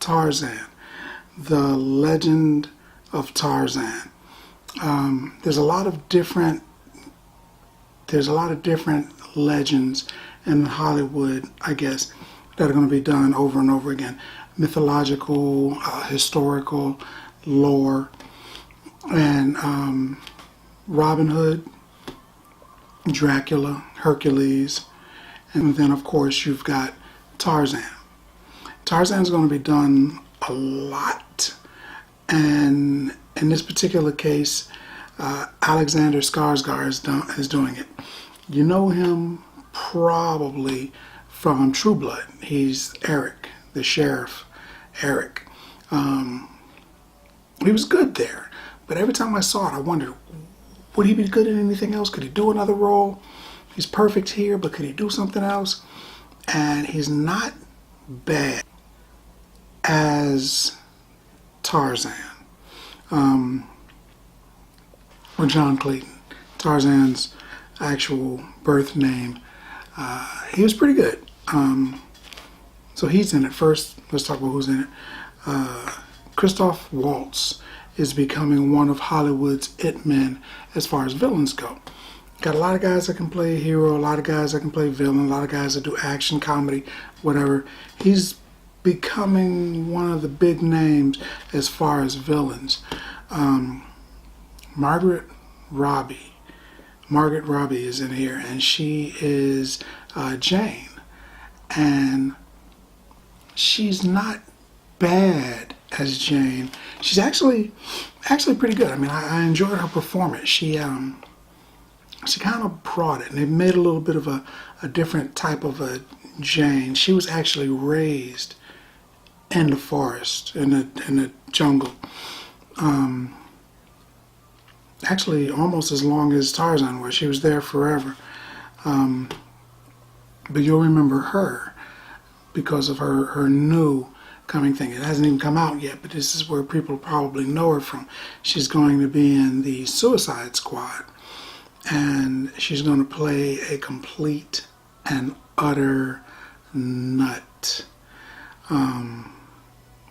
Tarzan, the Legend of Tarzan. There's a lot of different legends in Hollywood, I guess, that are going to be done over and over again. Mythological, historical, lore, and Robin Hood, Dracula, Hercules, and then of course you've got Tarzan. Tarzan's going to be done a lot, and in this particular case, Alexander Skarsgård is doing it. You know him probably from True Blood. He's Eric, the sheriff, Eric. He was good there, but every time I saw it, I wondered, would he be good in anything else? Could he do another role? He's perfect here, but could he do something else? And he's not bad as Tarzan, or John Clayton, Tarzan's actual birth name. He was pretty good. So he's in it. First, let's talk about who's in it. Christoph Waltz is becoming one of Hollywood's it men as far as villains go. Got a lot of guys that can play a hero, a lot of guys that can play villain, a lot of guys that do action, comedy, whatever. He's becoming one of the big names as far as villains. Margaret Robbie is in here, and she is Jane, and she's not bad as Jane. She's actually pretty good. I mean, I enjoyed her performance. She kind of brought it, and they made a little bit of a different type of a Jane. She was actually raised in the forest, in the jungle. Actually, almost as long as Tarzan was. She was there forever. But you'll remember her because of her new coming thing. It hasn't even come out yet, but this is where people probably know her from. She's going to be in the Suicide Squad, and she's going to play a complete and utter nut.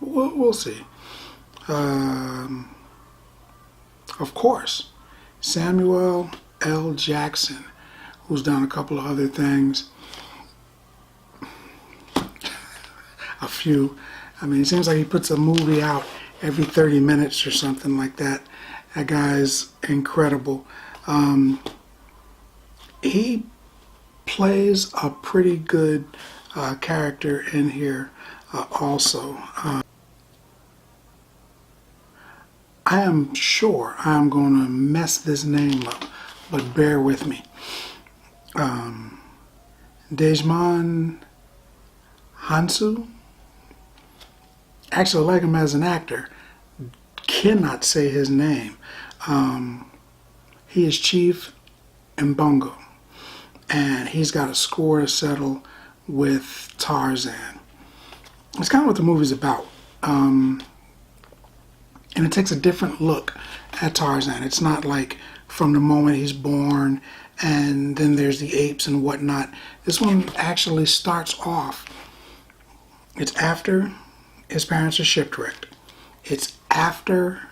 We'll see. Of course, Samuel L. Jackson, who's done a couple of other things. A few. I mean, it seems like he puts a movie out every 30 minutes or something like that. That guy's incredible. He plays a pretty good character in here also. I am sure I'm going to mess this name up, but bear with me. Dejman Hansu. Actually, I like him as an actor. Cannot say his name. He is Chief Mbongo, and he's got a score to settle with Tarzan. It's kind of what the movie's about. And it takes a different look at Tarzan. It's not like from the moment he's born and then there's the apes and whatnot. This one actually starts off, it's after his parents are shipwrecked. It's after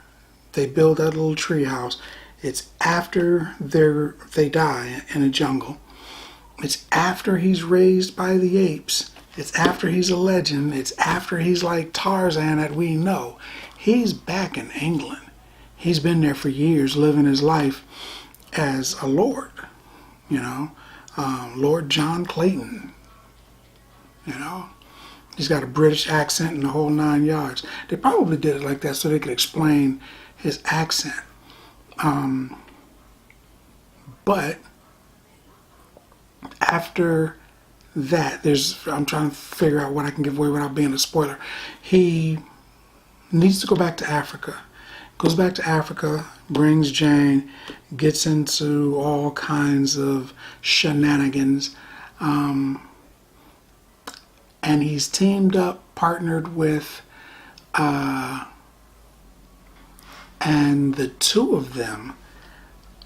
they build that little tree house. It's after they die in a jungle. It's after he's raised by the apes. It's after he's a legend. It's after he's like Tarzan that we know. He's back in England. He's been there for years, living his life as a lord, you know, Lord John Clayton, you know. He's got a British accent and the whole 9 yards. They probably did it like that so they could explain his accent. But after I'm trying to figure out what I can give away without being a spoiler. He needs to go back to Africa. Goes back to Africa, brings Jane, gets into all kinds of shenanigans, and he's teamed up, partnered with, and the two of them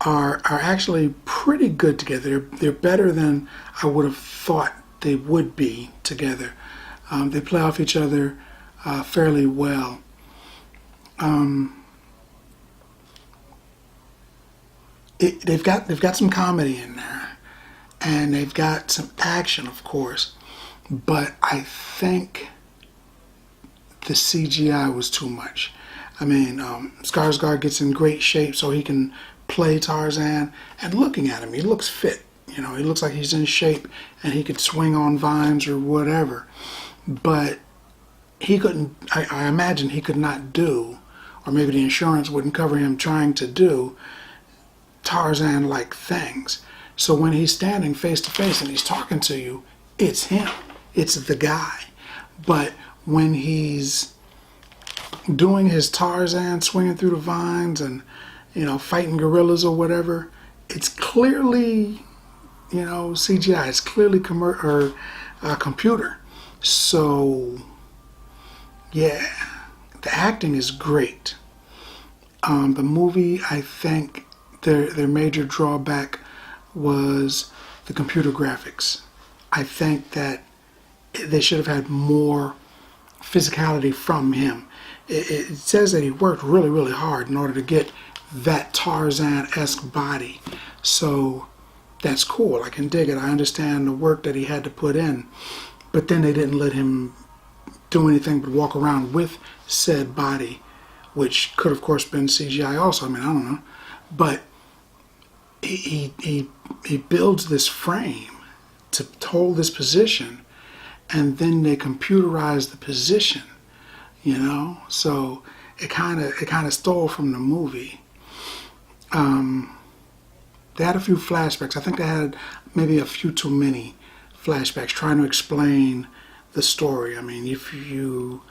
are actually pretty good together. They're better than I would have thought they would be together. They play off each other fairly well. They've got some comedy in there, and they've got some action, of course. But I think the CGI was too much. I mean, Skarsgård gets in great shape so he can play Tarzan, and looking at him, he looks fit. You know, he looks like he's in shape and he could swing on vines or whatever. But he couldn't, I imagine he could not do, or maybe the insurance wouldn't cover him trying to do Tarzan-like things. So when he's standing face to face and he's talking to you, it's him. It's the guy. But when he's doing his Tarzan, swinging through the vines and, you know, fighting gorillas or whatever, it's clearly, you know, CGI. It's clearly computer. So, yeah, the acting is great. The movie, I think, their major drawback was the computer graphics. I think that they should have had more physicality from him. It says that he worked really, really hard in order to get that Tarzan-esque body. So that's cool. I can dig it. I understand the work that he had to put in. But then they didn't let him do anything but walk around with said body, which could, of course, been CGI also. I mean, I don't know. But he builds this frame to hold this position, and then they computerize the position, you know. So it kind of stole from the movie. They had a few flashbacks. I think they had maybe a few too many flashbacks trying to explain the story. I mean, if you've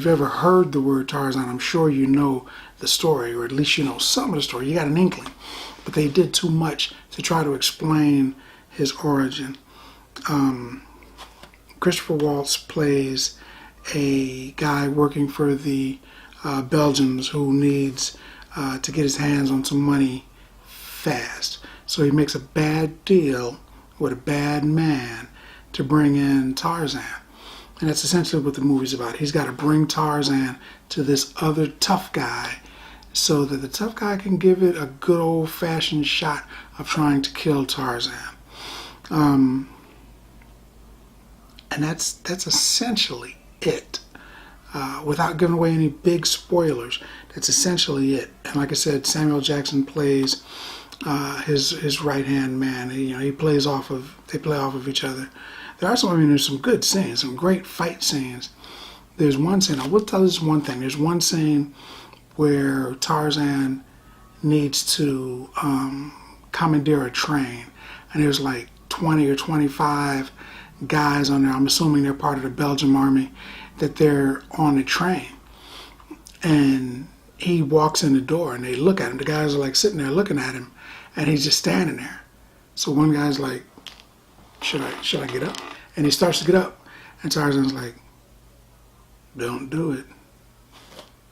ever heard the word Tarzan, I'm sure you know the story, or at least you know some of the story. You got an inkling. But they did too much to try to explain his origin. Christopher Waltz plays a guy working for the Belgians who needs to get his hands on some money fast. So he makes a bad deal with a bad man to bring in Tarzan. And that's essentially what the movie's about. He's got to bring Tarzan to this other tough guy so that the tough guy can give it a good old-fashioned shot of trying to kill Tarzan. And that's essentially it. Without giving away any big spoilers, that's essentially it. And like I said, Samuel Jackson plays his right-hand man. They play off of each other. There are there's some good scenes, some great fight scenes. There's one scene, I will tell you this one thing. There's one scene where Tarzan needs to commandeer a train. And there's like 20 or 25 guys on there. I'm assuming they're part of the Belgian army, that they're on the train. And he walks in the door and they look at him. The guys are like sitting there looking at him, and he's just standing there. So one guy's like, should I get up? And he starts to get up, and Tarzan's like, don't do it.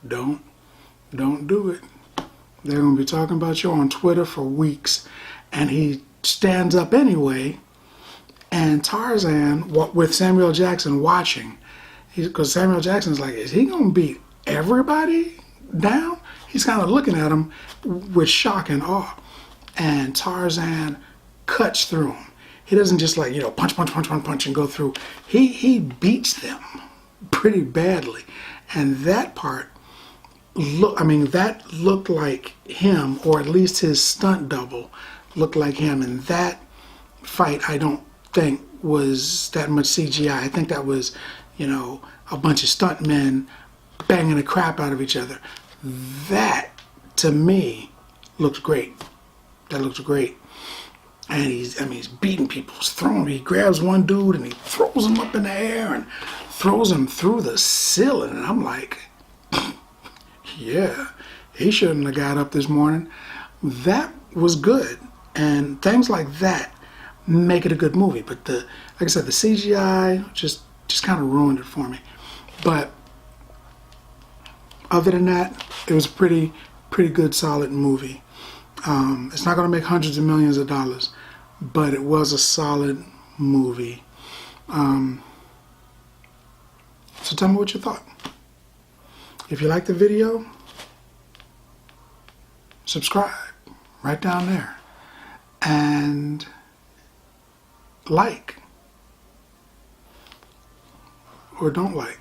Don't do it. They're going to be talking about you on Twitter for weeks. And he stands up anyway, and Tarzan, with Samuel Jackson watching, because Samuel Jackson's like, is he going to beat everybody down? He's kind of looking at him with shock and awe. And Tarzan cuts through him. He doesn't just like, punch and go through. He beats them pretty badly. And that part, that looked like him, or at least his stunt double looked like him. And that fight, I don't think was that much CGI. I think that was, a bunch of stunt men banging the crap out of each other. That, to me, looks great. That looks great. And he's beating people, he's throwing. He grabs one dude and he throws him up in the air and throws him through the ceiling. And I'm like, yeah, he shouldn't have got up this morning. That was good. And things like that make it a good movie. But like I said, the CGI just kind of ruined it for me. But other than that, it was a pretty good, solid movie. It's not going to make hundreds of millions of dollars, but it was a solid movie. So tell me what you thought. If you liked the video, subscribe right down there. And like. Or don't like.